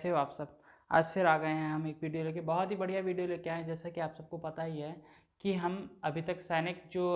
कैसे हो आप सब। आज फिर आ गए हैं हम एक वीडियो लेके, बहुत ही बढ़िया वीडियो लेके आए हैं। जैसा कि आप सबको पता ही है कि हम अभी तक सैनिक जो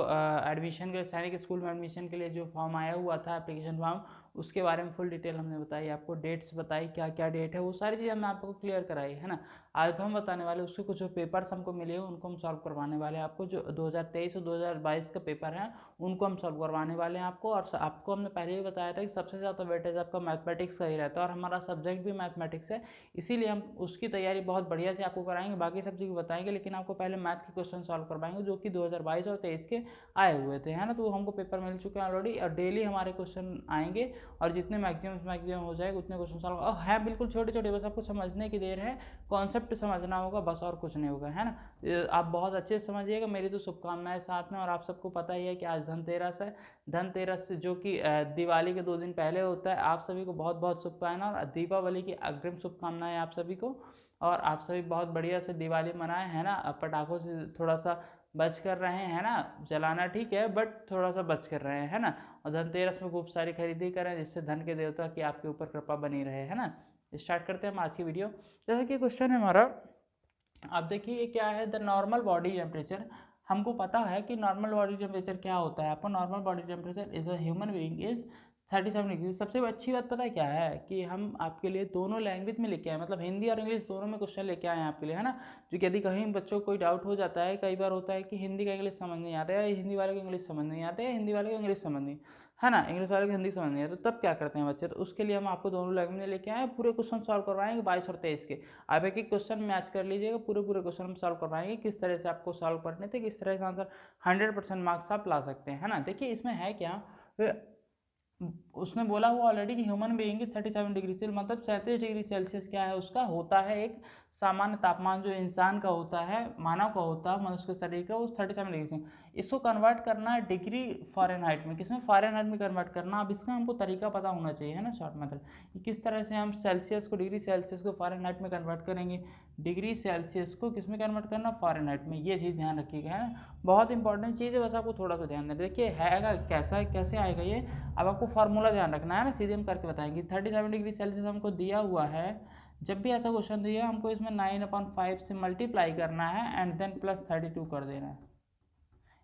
एडमिशन के लिए, सैनिक स्कूल में एडमिशन के लिए जो फॉर्म आया हुआ था, एप्लीकेशन फॉर्म, उसके बारे में फुल डिटेल हमने बताई आपको, डेट्स बताई, क्या क्या डेट है, वो सारी चीज़ हमने आपको क्लियर कराई है ना। आज हम बताने वाले उसके कुछ जो पेपर्स हमको मिले हैं उनको हम सॉल्व करवाने वाले हैं आपको। जो 2023 और 2022 का पेपर है उनको हम सॉल्व करवाने वाले हैं आपको। और आपको हमने पहले ही बताया था कि सबसे ज़्यादा वेटेज आपका मैथमेटिक्स का ही रहता है और हमारा सब्जेक्ट भी मैथमेटिक्स है, इसीलिए हम उसकी तैयारी बहुत बढ़िया से आपको कराएंगे। बाकी सब चीज़ बताएंगे, लेकिन आपको पहले मैथ के क्वेश्चन सॉल्व करवाएंगे जो कि 2022 और 23 के आए हुए थे, है ना। तो हमको पेपर मिल चुके हैं ऑलरेडी और डेली हमारे क्वेश्चन आएंगे और जितने मैक्सिमम हो जाएगा उतने क्वेश्चन सॉल्व। और है बिल्कुल छोटे छोटे, बस आपको समझने की देर है, कॉन्सेप्ट समझना होगा बस, और कुछ नहीं होगा, है ना। आप बहुत अच्छे से समझिएगा, मेरी तो शुभकामनाएं साथ में। और आप सबको पता ही है कि आज धनतेरस है, धनतेरस जो कि दिवाली के 2 दिन पहले होता है। आप सभी को बहुत बहुत शुभकामनाएं और दीपावली की अग्रिम शुभकामनाएं आप सभी को। और आप सभी बहुत बढ़िया से दिवाली मनाएं, है ना। पटाखों से थोड़ा सा बच कर रहे हैं, है ना। जलाना ठीक है बट थोड़ा सा बच कर रहे हैं, है ना। और धनतेरस में खूब सारी खरीदी करें जिससे धन के देवता की आपके ऊपर कृपा बनी रहे, है ना। स्टार्ट करते हैं हम आज की वीडियो। जैसे कि क्वेश्चन है हमारा, अब देखिए ये क्या है, द नॉर्मल बॉडी टेम्परेचर। हमको पता है कि नॉर्मल बॉडी टेम्परेचर क्या होता है। आपको normal body temperature is a human being is 37 degree. सबसे अच्छी बात पता है क्या है कि हम आपके लिए दोनों लैंग्वेज में लेके आए, मतलब हिंदी और इंग्लिश दोनों में क्वेश्चन लेके आए हैं आपके लिए, है ना। जो कि यदि कहीं बच्चों को कोई डाउट हो जाता है, कई बार होता है कि हिंदी का इंग्लिश समझ नहीं आता है, या हिंदी वाले को इंग्लिश समझ नहीं आता है, हिंदी वाले को इंग्लिश समझ नहीं, है ना, इंग्लिश वाले को हिंदी समझ नहीं है, तो तब क्या करते हैं बच्चे। तो उसके लिए हम आपको दोनों लैंग्वेज में लेके आए, पूरे क्वेश्चन सॉल्व करवाएंगे 22 और 23 के। आप एक एक क्वेश्चन मैच कर लीजिएगा, पूरे पूरे क्वेश्चन हम सॉल्व करवाएंगे, किस तरह से आपको सॉल्व करने थे, किस तरह से आंसर 100% मार्क्स आप ला सकते हैं, है ना। देखिए इसमें है क्या, उसने बोला हुआ ऑलरेडी कि ह्यूमन बीइंग 37 डिग्री सेल्सियस, मतलब 37 डिग्री सेल्सियस क्या है उसका होता है एक सामान्य तापमान जो इंसान का होता है, मानव का होता है, मनुष्य के शरीर का, वो 37 डिग्री से। इसको कन्वर्ट करना है डिग्री फ़ारेनहाइट में, किसमें, फ़ारेनहाइट में कन्वर्ट करना। अब इसका हमको तरीका पता होना चाहिए, है ना, शॉर्ट मेथड। किस तरह से हम सेल्सियस को, डिग्री सेल्सियस को फ़ारेनहाइट में कन्वर्ट करेंगे, डिग्री सेल्सियस को किस में कन्वर्ट करना, फ़ारेनहाइट में। ये चीज़ ध्यान रखिएगा, है ना, बहुत इंपॉर्टेंट चीज़ है, बस आपको थोड़ा सा ध्यान देना। देखिए है कैसा, कैसे आएगा ये, अब आपको फार्मूला ध्यान रखना है ना, सीधे हम करके बताएंगे। 37 डिग्री सेल्सियस हमको दिया हुआ है, जब भी ऐसा क्वेश्चन दिया हमको इसमें 9/5 से मल्टीप्लाई करना है एंड देन प्लस 32 कर देना है।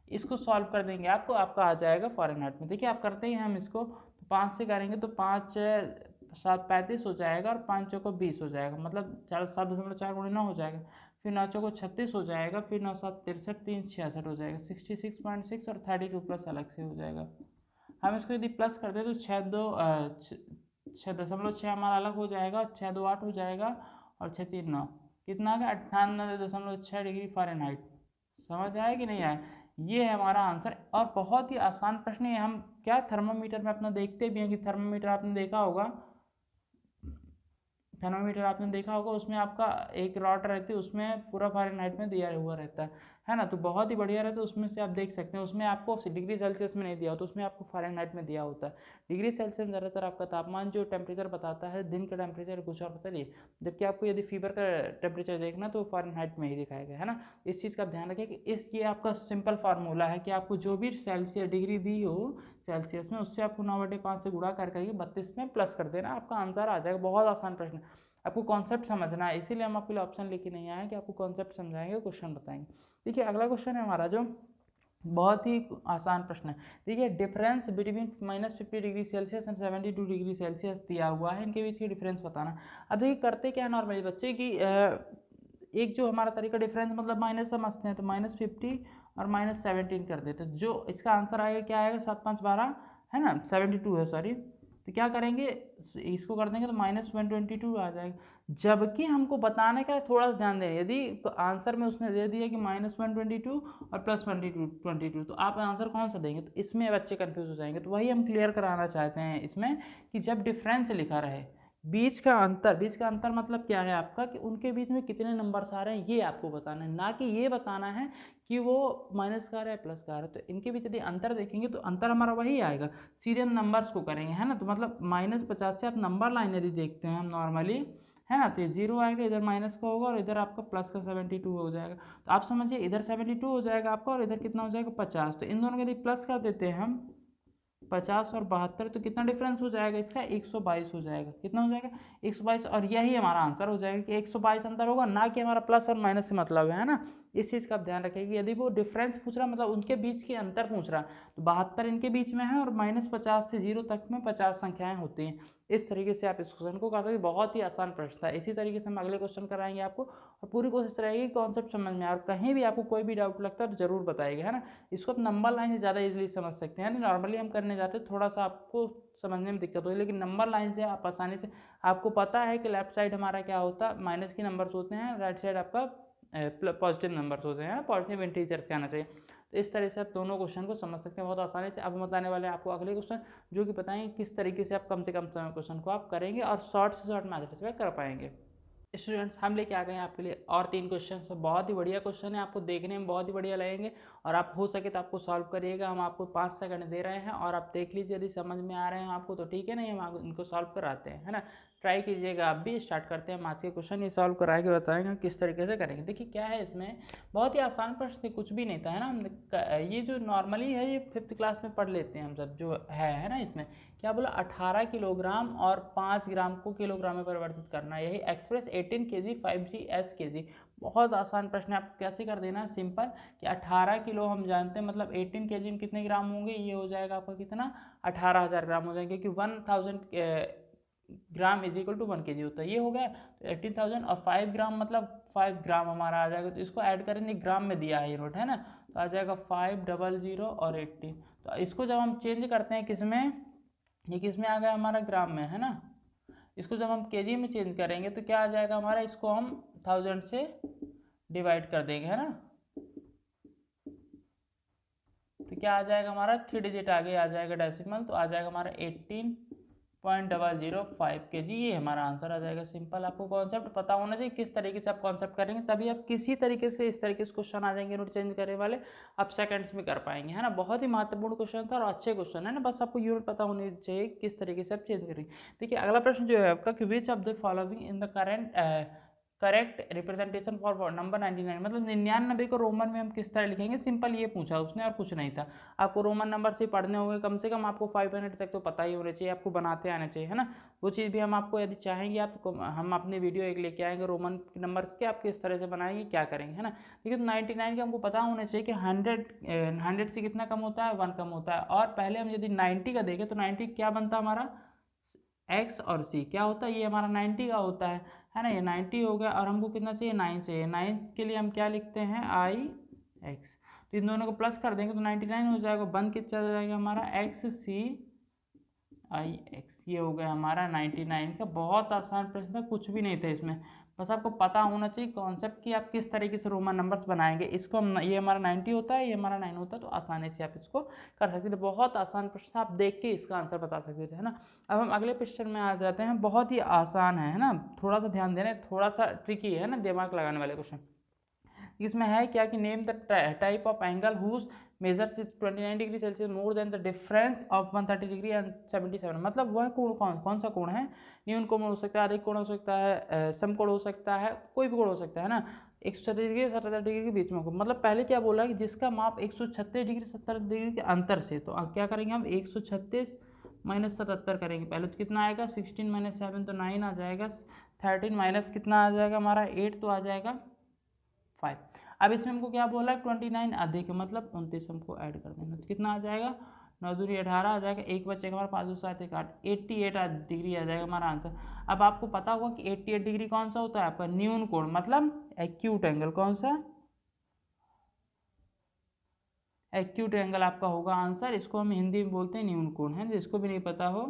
इसको सॉल्व कर देंगे आपको, आपका आ जाएगा फ़ारेनहाइट में। देखिए आप करते ही हम इसको, तो 5 से करेंगे तो 5 7 35 हो जाएगा और 5 चौको 20 हो जाएगा, मतलब 7.4 हो जाएगा। फिर 9 चौको 36 हो जाएगा, फिर 9 7 63, 3 66 हो जाएगा, 66.6 और 32 प्लस अलग से हो जाएगा। हम इसको यदि प्लस करते हैं तो 6.6 हमारा अलग हो जाएगा, 6 2 8 हो जाएगा और 6 3 9, कितना आ गया, 98.6 डिग्री फ़ारेनहाइट। समझ आया कि नहीं आया, ये है हमारा आंसर। और बहुत ही आसान प्रश्न है। हम क्या थर्मामीटर में अपना देखते भी हैं कि थर्मामीटर आपने देखा होगा, थर्मामीटर आपने देखा होगा, उसमें आपका एक रॉड रहती है, उसमें पूरा फ़ारेनहाइट में दिया हुआ रहता है ना। तो बहुत ही बढ़िया रहता है, उसमें से आप देख सकते हैं, उसमें आपको डिग्री सेल्सियस में नहीं दिया होता, उसमें आपको फ़ारेनहाइट में दिया होता है। डिग्री सेल्सियस में ज़्यादातर आपका तापमान जो टेम्परेचर बताता है, दिन का टेम्परेचर कुछ और होता है, जबकि आपको यदि फीवर का टेम्परेचर देखना तो फ़ारेनहाइट में ही दिखाएगा, है ना। इस चीज़ का ध्यान रखें कि ये आपका सिंपल फार्मूला है कि आपको जो भी सेल्सियस डिग्री दी हो सेल्सियस में, उससे आपको 9/5 से गुणा करके 32 में प्लस कर देना, आपका आंसर आ जाएगा। बहुत आसान प्रश्न, आपको कॉन्सेप्ट समझना है, इसीलिए हम आपके लिए ऑप्शन लेके नहीं आए कि आपको कॉन्सेप्ट समझाएंगे, क्वेश्चन बताएंगे। देखिए अगला क्वेश्चन है हमारा जो बहुत ही आसान प्रश्न है। देखिए difference between -50 degree Celsius and 72 degree Celsius दिया हुआ है, इनके बीच की डिफरेंस बताना। अब देखिए करते क्या है नॉर्मली बच्चे कि एक जो हमारा तरीका डिफरेंस मतलब माइनस समझते हैं, तो -50 और -17 कर देते हैं। जो इसका आंसर आएगा क्या आएगा, 7 5 12, है ना, 72 है सॉरी। तो क्या करेंगे, इसको कर देंगे तो -122 आ जाएगा। जबकि हमको बताने का थोड़ा सा ध्यान दें, यदि आंसर में उसने दे दिया कि -122 और +22, तो आप आंसर कौन सा देंगे, तो इसमें बच्चे कंफ्यूज हो जाएंगे। तो वही हम क्लियर कराना चाहते हैं इसमें कि जब डिफरेंस लिखा रहे, बीच का अंतर मतलब क्या है आपका, कि उनके बीच में कितने नंबर्स आ रहे हैं, ये आपको बताना है, ना कि ये बताना है कि वो माइनस का आ रहा है प्लस का आ रहा है। तो इनके बीच यदि अंतर देखेंगे तो अंतर हमारा वही आएगा, सीधे हम नंबर्स को करेंगे, है ना। तो मतलब -50 से आप नंबर लाइन यदि देखते हैं हम नॉर्मली, है ना, तो ये 0 आएगा, इधर माइनस का होगा और इधर आपका प्लस का 72 हो जाएगा। तो आप समझिए इधर 72 हो जाएगा आपका और इधर कितना हो जाएगा 50। तो इन दोनों को यदि प्लस कर देते हैं हम, 50 और 72, तो कितना डिफरेंस हो जाएगा इसका, 122 हो जाएगा। कितना हो जाएगा, 122। और यही हमारा आंसर हो जाएगा कि 122 अंतर होगा, ना कि हमारा प्लस और माइनस से मतलब है ना। इस चीज़ का आप ध्यान रखिए कि यदि वो डिफरेंस पूछ रहा मतलब उनके बीच के अंतर पूछ रहा, तो 72 इनके बीच में है और -50 से 0 तक में 50 संख्याएं होती हैं। इस तरीके से आप इस क्वेश्चन को कर सकते, बहुत ही आसान प्रश्न था। इसी तरीके से हम अगले क्वेश्चन कराएंगे आपको, और पूरी कोशिश रहेगी कॉन्सेप्ट समझ में। और कहीं भी आपको कोई भी डाउट लगता है तो जरूर बताइएगा, है ना। इसको आप नंबर लाइन से ज़्यादा इजीली समझ सकते हैं। नॉर्मली हम करने जाते हैं थोड़ा सा आपको समझने में दिक्कत होगी, लेकिन नंबर लाइन से आप आसानी से, आपको पता है कि लेफ्ट साइड हमारा क्या होता है, माइनस के नंबर्स होते हैं, राइट साइड आपका पॉजिटिव नंबर्स होते हैं, पॉजिटिव इंटीजर्स कहना चाहिए। तो इस तरह से आप दोनों क्वेश्चन को समझ सकते हैं बहुत आसानी से। अब हम बताने वाले हैं आपको अगले क्वेश्चन, जो कि बताएंगे किस तरीके से आप कम से कम समय क्वेश्चन को आप करेंगे और शॉर्ट से शॉर्ट मैथड से कर पाएंगे। स्टूडेंट्स, हम लेके आ गए हैं आपके लिए और 3 क्वेश्चन। बहुत ही बढ़िया क्वेश्चन है, आपको देखने में बहुत ही बढ़िया लगेंगे, और आप हो सके तो आपको सॉल्व करिएगा। हम आपको 5 सेकंड दे रहे हैं और आप देख लीजिए, यदि समझ में आ रहे हैं आपको तो ठीक है, नहीं हम इनको सॉल्व कराते हैं, है ना। ट्राई कीजिएगा आप भी। स्टार्ट करते हैं हम आज के क्वेश्चन, ये सॉल्व करा के बताएंगे किस तरीके से करेंगे। देखिए क्या है इसमें, बहुत ही आसान प्रश्न थे, कुछ भी नहीं था, है ना। ये जो नॉर्मली है ये 5th क्लास में पढ़ लेते हैं हम सब, जो है ना। इसमें क्या बोला, 18 किलोग्राम और 5 ग्राम को किलोग्राम में परिवर्तित करना, यही express 18 kg 5g s kg। बहुत आसान प्रश्न है, आपको कैसे कर देना, सिंपल कि 18 किलो हम जानते हैं, मतलब 18 kg में कितने ग्राम होंगे, ये हो जाएगा आपका कितना, 18,000 ग्राम हो जाएंगे, क्योंकि 1000 gram is equal to 1 kg होता है। ये हो गया तो 18,000, और 5 ग्राम मतलब 5 ग्राम हमारा आ जाएगा, तो इसको ऐड करेंगे, ग्राम में दिया है ये नोट, है ना। तो आ जाएगा 500 और 80। तो इसको जब हम चेंज करते हैं किस में, ये किस में आ गया हमारा, ग्राम में, है ना। इसको जब हम केजी में चेंज करेंगे तो क्या आ जाएगा हमारा, इसको हम 1000 से डिवाइड कर देंगे, है ना। तो क्या आ जाएगा हमारा, 3 डिजिट आगे आ जाएगा डेसिमल, तो आ जाएगा हमारा 18.005 kg। ये हमारा आंसर आ जाएगा। सिंपल, आपको कॉन्सेप्ट पता होना चाहिए किस तरीके से आप कॉन्सेप्ट करेंगे, तभी आप किसी तरीके से इस तरीके से क्वेश्चन आ जाएंगे नोट चेंज करने वाले, आप सेकंड्स में कर पाएंगे, है ना। बहुत ही महत्वपूर्ण क्वेश्चन था और अच्छे क्वेश्चन है ना, बस आपको यूनिट पता होनी चाहिए किस तरीके से आप चेंज करेंगे। देखिए अगला प्रश्न जो है आपका, कि which of the following in the correct representation for number 99, मतलब 99 को रोमन में हम किस तरह लिखेंगे, सिंपल ये पूछा उसने और कुछ नहीं था। आपको रोमन नंबर से पढ़ने होंगे, कम से कम आपको 500 तक तो पता ही होने चाहिए, आपको बनाते आने चाहिए, है ना। वो चीज़ भी हम आपको यदि चाहेंगे आप तो हम अपनी वीडियो एक लेके आएंगे रोमन नंबर्स के, आप किस तरह से बनाएंगे क्या करेंगे, है ना। देखिए तो 99 का हमको पता होना चाहिए कि 100 से कितना कम होता है, 1 कम होता है। और पहले हम यदि 90 का देखें तो 90 क्या बनता है हमारा, एक्स और सी क्या होता है, ये हमारा 90 का होता है ना। ये 90 हो गया, और हमको कितना चाहिए, 9 चाहिए। 9 के लिए हम क्या लिखते हैं, आई एक्स, तो इन दोनों को प्लस कर देंगे तो 99 हो जाएगा। बन के चला जाएगा हमारा एक्स सी आई एक्स, ये हो गया हमारा 99 का। बहुत आसान प्रश्न था, कुछ भी नहीं था इसमें, बस आपको पता होना चाहिए कॉन्सेप्ट कि आप किस तरीके से रोमन नंबर्स बनाएंगे। इसको हम, ये हमारा 90 होता है, ये हमारा 9 होता है, तो आसानी से आप इसको कर सकते थे। बहुत आसान प्रश्न, आप देख के इसका आंसर बता सकते थे, है ना। अब हम अगले क्वेश्चन में आ जाते हैं, बहुत ही आसान है ना, थोड़ा सा ध्यान देना, थोड़ा सा ट्रिकी है ना, दिमाग लगाने वाले क्वेश्चन। इसमें है क्या कि name the type of angle whose measures 29 degree Celsius more than the difference of 130 degree and 77, मतलब वह कोण कौन सा कोण है, न्यून कोण हो सकता है, अधिक कोण हो सकता है, समकोण हो सकता है, कोई भी कोण हो सकता है ना। 136 डिग्री 77 डिग्री के बीच में को, मतलब पहले क्या बोला कि जिसका माप 136 डिग्री 70 डिग्री के अंतर से, तो क्या करेंगे हम, 136 माइनस 77 करेंगे पहले, तो कितना आएगा, 16 माइनस 7 तो 9 आ जाएगा, 13 माइनस कितना आ जाएगा हमारा 8 तो आ जाएगा 5। अब इसमें हमको क्या बोला है, 29 अधिक, मतलब 29 हमको ऐड कर देना, तो कितना आ जाएगा, 9 दूनी 18 आ जाएगा, एक बचेगा हमारा 5 7 1 8, 88 डिग्री आ जाएगा हमारा आंसर। अब आपको पता होगा कि 88 डिग्री कौन सा होता है आपका, न्यून कोण, मतलब एक्यूट एंगल, कौन सा, एक्यूट एंगल आपका होगा आंसर। इसको हम हिंदी में बोलते हैं न्यून कोण, है जिसको भी नहीं पता हो,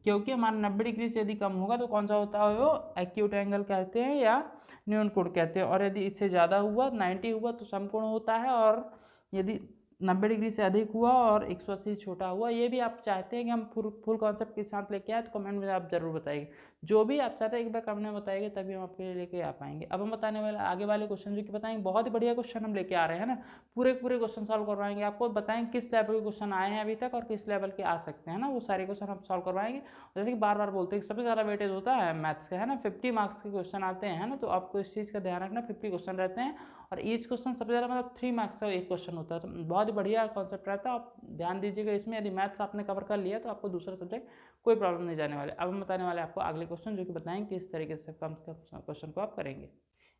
क्योंकि हमारा 90 डिग्री से यदि कम होगा तो कौन सा होता है, वो एक्यूट एंगल कहते हैं या न्यून कोण कहते हैं। और यदि इससे ज़्यादा हुआ, 90 हुआ तो समकोण होता है, और यदि 90 डिग्री से अधिक हुआ और 180 छोटा हुआ, ये भी आप चाहते हैं कि हम फुल कॉन्सेप्ट के साथ लेके आए तो कमेंट में आप जरूर बताइए। जो भी आप चाहते हैं एक बार कमेंट में बताइए, तभी हम आपके लिए लेके आ पाएंगे। अब हम बताने वाले आगे वाले क्वेश्चन जो कि बताएंगे, बहुत ही बढ़िया क्वेश्चन हम लेके आ रहे हैं ना, पूरे क्वेश्चन सॉल्व करवाएंगे आपको, बताएंगे किस लेवल के क्वेश्चन आए हैं अभी तक और किस लेवल के आ सकते हैं ना, वो सारे क्वेश्चन हम सॉल्व करवाएंगे। जैसे कि बार बार बोलते हैं सबसे ज़्यादा वेटेज होता है मैथ्स का, है ना, 50 मार्क्स के क्वेश्चन आते हैं ना, तो आपको इस चीज़ का ध्यान रखना, 50 क्वेश्चन रहते हैं और ईच क्वेश्चन सबसे ज़्यादा मतलब 3 मार्क्स का एक क्वेश्चन होता है, तो बहुत ही बढ़िया कॉन्सेप्ट रहता है। आप ध्यान दीजिएगा इसमें, यदि मैथ्स आपने कवर कर लिया तो आपको दूसरा सब्जेक्ट कोई प्रॉब्लम नहीं जाने वाले। अब हम बताने वाले आपको अगले क्वेश्चन जो कि बताएंगे किस तरीके से कम क्वेश्चन को आप करेंगे।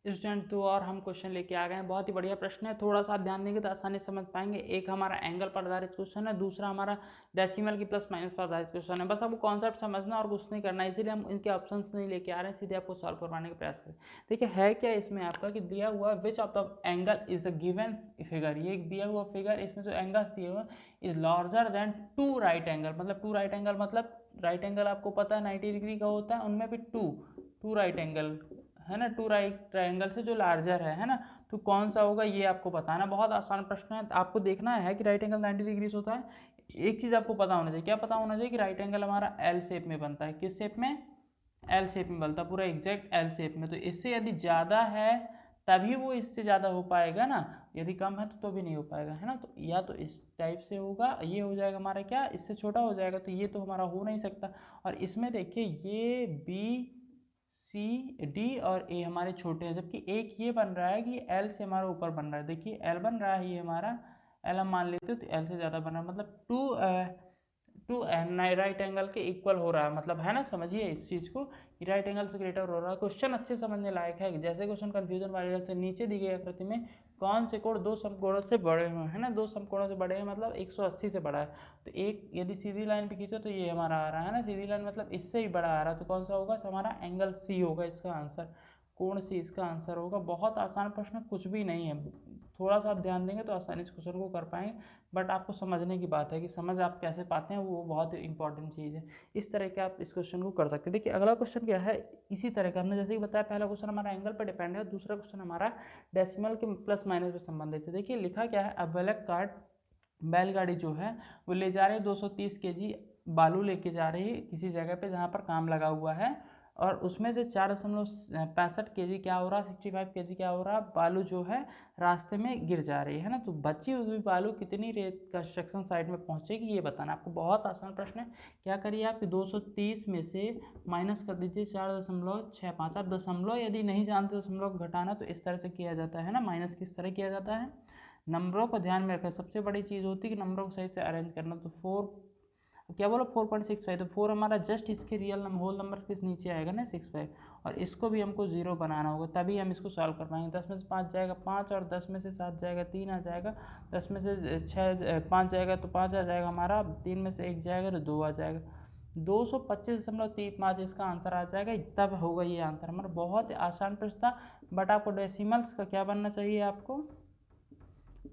स्टूडेंट तो और हम क्वेश्चन लेके आ गए हैं, बहुत ही बढ़िया प्रश्न है, थोड़ा सा आप ध्यान देंगे तो आसानी से समझ पाएंगे। एक हमारा एंगल पर आधारित क्वेश्चन है, दूसरा हमारा डेसिमल की प्लस माइनस पर आधारित क्वेश्चन है। बस आपको कॉन्सेप्ट समझना और कुछ नहीं करना, इसीलिए हम इनके ऑप्शंस नहीं लेके आ रहे हैं, सीधे आपको सॉल्व करवाने का प्रयास करें। देखिए है क्या इसमें आपका कि दिया हुआ which of the angle is a given figure, ये एक दिया हुआ फिगर, इसमें जो एंगल्स दिए हुए is larger than two right angle, मतलब टू राइट एंगल मतलब राइट एंगल आपको पता है 90 डिग्री का होता है, उनमें भी टू राइट एंगल है ना, टू राइट ट्रायंगल से जो लार्जर है ना, तो कौन सा होगा ये आपको बताना। बहुत आसान प्रश्न है, आपको देखना है कि राइट एंगल 90 डिग्री से होता है। एक चीज़ आपको पता होना चाहिए, क्या पता होना चाहिए कि राइट एंगल हमारा एल शेप में बनता है। किस शेप में? एल शेप में बनता है, पूरा एग्जैक्ट एल शेप में। तो इससे यदि ज़्यादा है तभी वो इससे ज़्यादा हो पाएगा ना, यदि कम है तो भी नहीं हो पाएगा, है ना। तो या तो इस टाइप से होगा, ये हो जाएगा हमारा क्या, इससे छोटा हो जाएगा, तो ये तो हमारा हो नहीं सकता। और इसमें देखिए ये बी सी डी और ए हमारे छोटे हैं, जबकि एक ये बन रहा है कि एल से हमारा ऊपर बन रहा है। देखिए एल बन रहा है, ये हमारा एल हम मान लेते हो तो एल से ज़्यादा बन रहा है, मतलब टू राइट एंगल के इक्वल हो रहा है, मतलब है ना, समझिए इस चीज़ को कि राइट एंगल से ग्रेटर हो रहा है। क्वेश्चन अच्छे समझने लायक है, जैसे क्वेश्चन कंफ्यूजन वाले रहते हैं। नीचे दी गई आकृति में कौन से कोण दो समकोणों से बड़े हैं, है ना, दो समकोणों से बड़े हैं मतलब 180 से बड़ा है। तो एक यदि सीधी लाइन पे खींचो तो ये हमारा आ रहा है ना, सीधी लाइन मतलब इससे ही बड़ा आ रहा है, तो कौन सा होगा, हमारा एंगल सी होगा इसका आंसर, कोण सी इसका आंसर होगा। बहुत आसान प्रश्न, कुछ भी नहीं है, थोड़ा सा आप ध्यान देंगे तो आसानी से क्वेश्चन को कर पाएंगे। बट आपको समझने की बात है कि समझ आप कैसे पाते हैं, वो बहुत इंपॉर्टेंट चीज़ है। इस तरह के आप इस क्वेश्चन को कर सकते हैं। देखिए अगला क्वेश्चन क्या है, इसी तरह का हमने जैसे कि बताया, पहला क्वेश्चन हमारा एंगल पर डिपेंड है, दूसरा क्वेश्चन हमारा डेसिमल के प्लस माइनस पर संबंधित है। देखिए लिखा क्या है, अब बैलगाड़ी जो है वो ले जा रही है 230 kg बालू लेके जा रही है किसी जगह पे जहाँ पर काम लगा हुआ है, और उसमें से 4.65 kg क्या हो रहा है, 65 kg क्या हो रहा है, बालू जो है रास्ते में गिर जा रही है ना। तो बची हुई बालू कितनी रेत कंस्ट्रक्शन साइट में पहुंचेगी ये बताना आपको। बहुत आसान प्रश्न है। क्या करिए आप 230 में से माइनस कर दीजिए 4.65। आप दशमलव यदि नहीं जानते दशमलव घटाना तो इस तरह से किया जाता है ना, माइनस किस तरह किया जाता है, नंबरों को ध्यान में रखें, सबसे बड़ी चीज़ होती है कि नंबरों को सही से अरेंज करना। तो 4 क्या बोला 4.65, तो 4 हमारा जस्ट इसके रियल होल नंबर किस नीचे आएगा ना 65, और इसको भी हमको 0 बनाना होगा तभी हम इसको सॉल्व कर पाएंगे। 10 में से 5 जाएगा 5, और 10 में से 7 जाएगा 3 आ जाएगा, 10 में से 5 जाएगा तो 5 आ जाएगा हमारा, 3 में से 1 जाएगा तो 2 आ जाएगा, 225.35 इसका आंसर आ जाएगा। तब होगा ये आंसर हमारा। बहुत आसान प्रश्न था, बट आपको डेसिमल्स का क्या बनना चाहिए, आपको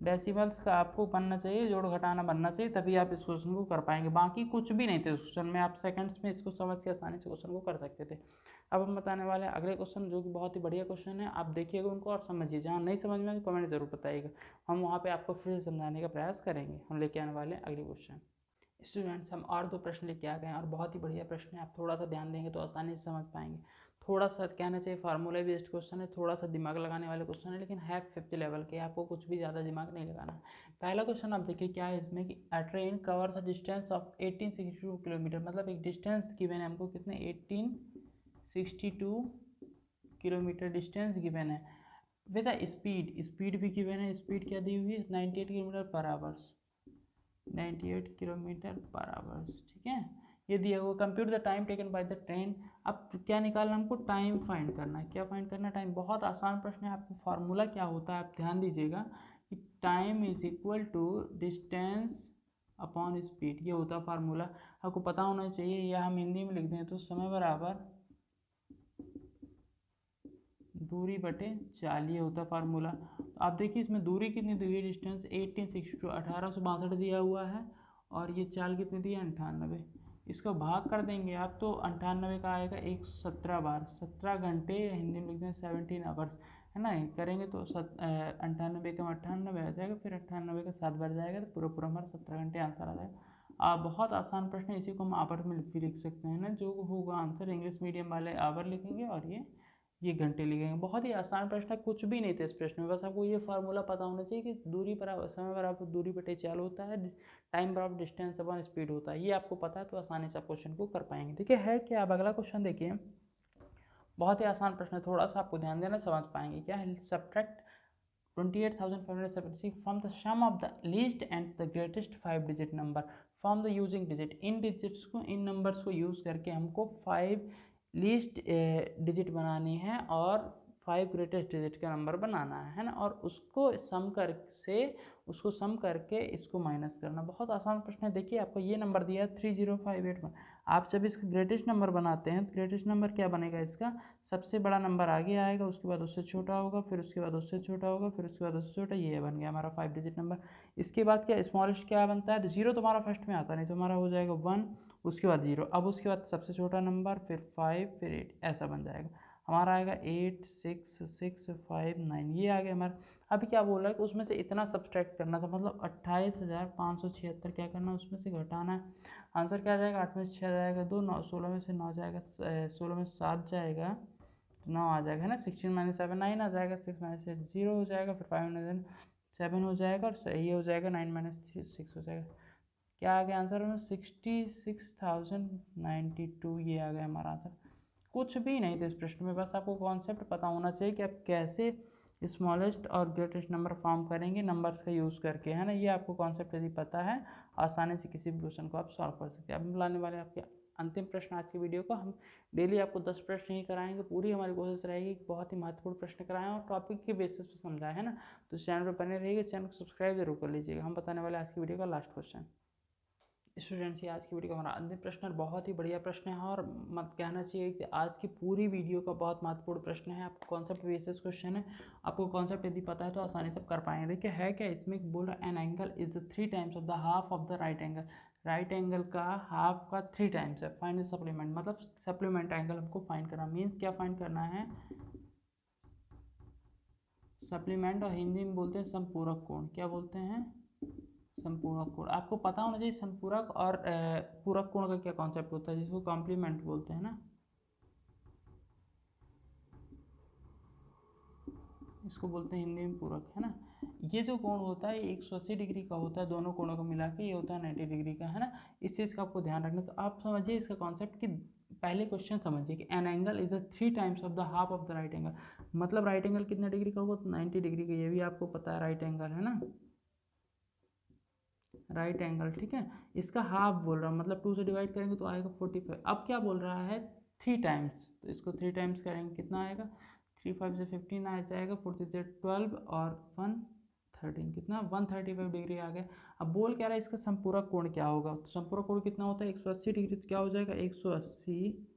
डेसिमल्स का आपको बनना चाहिए, जोड़ घटाना बनना चाहिए, तभी आप इस क्वेश्चन को कर पाएंगे। बाकी कुछ भी नहीं थे इस क्वेश्चन में, आप सेकंड्स में इसको समझ के आसानी से क्वेश्चन को कर सकते थे। अब हम बताने वाले हैं अगले क्वेश्चन जो कि बहुत ही बढ़िया क्वेश्चन है, आप देखिएगा उनको और समझिए, जहाँ नहीं समझ में कमेंट जरूर बताइएगा, हम वहाँ पर आपको फिर से समझाने का प्रयास करेंगे। हम लेके आने वाले हैं अगले क्वेश्चन। स्टूडेंट्स हम और 2 प्रश्न लेके आ गए हैं और बहुत ही बढ़िया प्रश्न है, आप थोड़ा सा ध्यान देंगे तो आसानी से समझ पाएंगे। थोड़ा सा कहना चाहिए फार्मूला बेस्ड क्वेश्चन है, थोड़ा सा दिमाग लगाने वाले क्वेश्चन है, लेकिन है 5th लेवल के, आपको कुछ भी ज़्यादा दिमाग नहीं लगाना। पहला क्वेश्चन आप देखिए क्या है इसमें कि अ train covers a distance of 1862 kilometre, मतलब एक डिस्टेंस गिवन है हमको, कितने 1862 किलोमीटर डिस्टेंस गिवन है, विद अ स्पीड भी गिवन है, स्पीड क्या दी हुई है 98 किलोमीटर पर आवर्स, 98 किलोमीटर पर आवर्स, ठीक है, ये दिया हुआ। Compute the time taken by the train. अब क्या निकालना हमको, टाइम फाइंड करना है। क्या फाइंड करना है, टाइम। बहुत आसान प्रश्न है, आपको फार्मूला क्या होता है आप ध्यान दीजिएगा कि time is equal to distance upon speed, ये होता है फार्मूला, आपको पता होना चाहिए, या हम हिंदी में लिख दें तो समय बराबर दूरी बटे चाल, ये होता है फार्मूला। तो आप देखिए इसमें दूरी कितनी दी हुई, डिस्टेंस 1862 1862 दिया हुआ है, और ये चाल कितनी दी है 98, इसको भाग कर देंगे आप तो 98 का आएगा 117 बार, 17 घंटे, हिंदी में लिखते हैं 17 आवर्स, है ना, करेंगे तो 98 का 98 आ जाएगा, फिर 98 का 7 बार जाएगा तो पूरा पूरा हमारा 17 घंटे आंसर आ जाएगा। बहुत आसान प्रश्न है, इसी को हम आवर में भी लिख सकते हैं ना, जो होगा आंसर। इंग्लिश मीडियम वाले आवर लिखेंगे और ये घंटे लिखेंगे। बहुत ही आसान प्रश्न है, कुछ भी नहीं थे इस प्रश्न में, बस आपको ये फार्मूला पता होना चाहिए कि दूरी बराबर समय बराबर दूरी बटे चाल होता है, टाइम बराबर डिस्टेंस अपॉन स्पीड होता है। ये आपको पता है तो आसानी से आप क्वेश्चन को कर पाएंगे। ठीक है क्या? अब अगला क्वेश्चन देखिए, बहुत ही आसान प्रश्न है, थोड़ा सा आपको ध्यान देना, समझ पाएंगे। क्या है? Subtract 28,576 from the sum of the least and the greatest 5 digit number from the using digit। In digits को, इन नंबर्स को यूज़ करके हमको 5 लीस्ट डिजिट बनानी है और 5 ग्रेटेस्ट डिजिट का नंबर बनाना है ना, और उसको सम करके इसको माइनस करना। बहुत आसान प्रश्न है। देखिए आपको ये नंबर दिया है 30581। आप जब इसका ग्रेटेस्ट नंबर बनाते हैं तो ग्रेटेस्ट नंबर क्या बनेगा? इसका सबसे बड़ा नंबर आगे आएगा, उसके बाद उससे छोटा होगा, फिर उसके बाद उससे छोटा होगा, फिर उसके बाद उससे छोटा, ये बन गया हमारा 5 डिजिट नंबर। इसके बाद क्या स्मॉलेस्ट क्या बनता है? जीरो तो हमारा फर्स्ट में आता नहीं, तो हमारा हो जाएगा 1, उसके बाद 0, अब उसके बाद सबसे छोटा नंबर, फिर 5, फिर 8, ऐसा बन जाएगा। हमारा आएगा 8 6 6 5 9, ये आ गया हमारा। अभी क्या बोल रहा है कि उसमें से इतना सब्सट्रैक्ट करना था, मतलब 28,576 क्या करना है, उसमें से घटाना है। आंसर क्या आ जाएगा? 8 में से 6 जाएगा 2, 9, 16 में से 9 जाएगा, 16 में से 7 जाएगा, 9 आ जाएगा है ना। 16 माइनस 7 9 आ जाएगा, 6 माइनस 8 0 हो जाएगा, फिर 5 माइनस 7 हो जाएगा, और ये हो जाएगा 9 माइनस 6 हो जाएगा। क्या आ गया आंसर में? 66,092, ये आ गया हमारा आंसर। कुछ भी नहीं था इस प्रश्न में, बस आपको कॉन्सेप्ट पता होना चाहिए कि आप कैसे स्मॉलेस्ट और ग्रेटेस्ट नंबर फॉर्म करेंगे नंबर्स का यूज़ करके, है ना। ये आपको कॉन्सेप्ट यदि पता है, आसानी से किसी भी क्वेश्चन को आप सॉल्व कर सकते हैं। अब हम लाने वाले आपके अंतिम प्रश्न आज की वीडियो को। हम डेली आपको 10 प्रश्न ही कराएंगे, पूरी हमारी कोशिश रहेगी कि बहुत ही महत्वपूर्ण प्रश्न कराएं और टॉपिक के बेसिस पे समझाएं, है ना। तो चैनल पर बने रहिएगा, चैनल को सब्सक्राइब जरूर कर लीजिएगा। हम बताने वाले आज की वीडियो का लास्ट क्वेश्चन। स्टूडेंट्स, ये आज की वीडियो का हमारा अंतिम प्रश्न है, बहुत ही बढ़िया प्रश्न है, और मत कहना चाहिए कि आज की पूरी वीडियो का बहुत महत्वपूर्ण प्रश्न है। आपको कॉन्सेप्ट बेसिस क्वेश्चन है, आपको कॉन्सेप्ट यदि पता है तो आसानी से कर पाएंगे। देखिए है क्या इसमें, बोल रहा है an angle is the 3 times of the half of the right angle. Right angle का हाफ का 3 टाइम्स है। फाइंड सप्लीमेंट, मतलब सप्लीमेंट एंगल हमको फाइंड करना, मीन्स क्या फाइंड करना है? सप्लीमेंट, और हिंदी में बोलते हैं संपूरक कोण। क्या बोलते हैं? संपूरक कोण। आपको पता होना चाहिए संपूरक और पूरक कोण का क्या कॉन्सेप्ट होता है, जिसको कॉम्प्लीमेंट बोलते हैं ना, इसको बोलते हैं हिंदी में पूरक, है ना। ये जो कोण होता है 180 डिग्री का होता है, दोनों कोणों को मिला के ये होता है 90 डिग्री का, है ना। इस चीज़ का आपको ध्यान रखना। तो आप समझिए इसका कॉन्सेप्ट कि पहले क्वेश्चन समझिए कि an angle is the 3 times of the half of the right angle. मतलब राइट एंगल कितने डिग्री का होगा? 90 डिग्री का, ये भी आपको पता है राइट एंगल, है ना, राइट एंगल, ठीक है। इसका हाफ बोल रहा हूँ, मतलब 2 से डिवाइड करेंगे तो आएगा 45। अब क्या बोल रहा है? 3 टाइम्स, तो इसको 3 टाइम्स करेंगे कितना आएगा? 3 5 से 15 आ जाएगा, 40 से 12 और 1 13, कितना? 135 डिग्री आ गया। अब बोल क्या रहा है इसका संपूरक कोण क्या होगा? तो संपूरक कोण कितना होता है? 180 डिग्री। तो क्या हो जाएगा? 180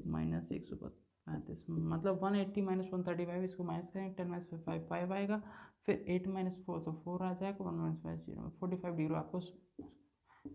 माइनस 135, मतलब 180 माइनस 135, इसको माइनस करेंगे, 10 माइनस 5 5 आएगा, फिर 8 माइनस 4 तो 4 आ जाएगा, 1 माइनस 5 0, 45 डिग्री आपको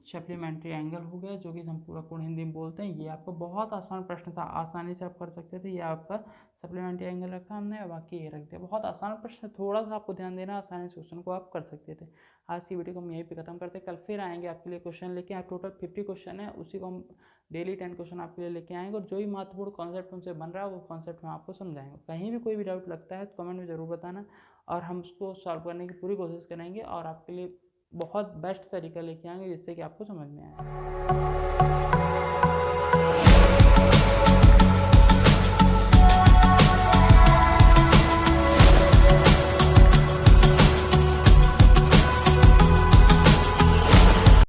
सप्लीमेंट्री एंगल हो गया, जो कि संपूरक कोण हिंदी में बोलते हैं। ये आपको बहुत आसान प्रश्न था, आसानी से आप कर सकते थे। ये आपका सप्लीमेंट्री एंगल रखा हमने, और बाकी ये रख दिया। बहुत आसान प्रश्न, थोड़ा सा आपको ध्यान देना, आसानी से क्वेश्चन को आप कर सकते थे। आज की वीडियो को हम यहीं पे खत्म करते हैं, कल फिर आएंगे आपके लिए क्वेश्चन लेके। आप टोटल 50 क्वेश्चन है, उसी को हम डेली 10 क्वेश्चन आपके लिए लेके आएंगे, और जो भी महत्वपूर्ण कॉन्सेप्ट उनसे बन रहा है वो कॉन्सेप्ट हम आपको समझाएंगे। कहीं भी कोई भी डाउट लगता है तो कमेंट में ज़रूर बताना, और हम उसको सॉल्व करने की पूरी कोशिश करेंगे, और आपके लिए बहुत बेस्ट तरीका लेके आएंगे जिससे कि आपको समझ में आए।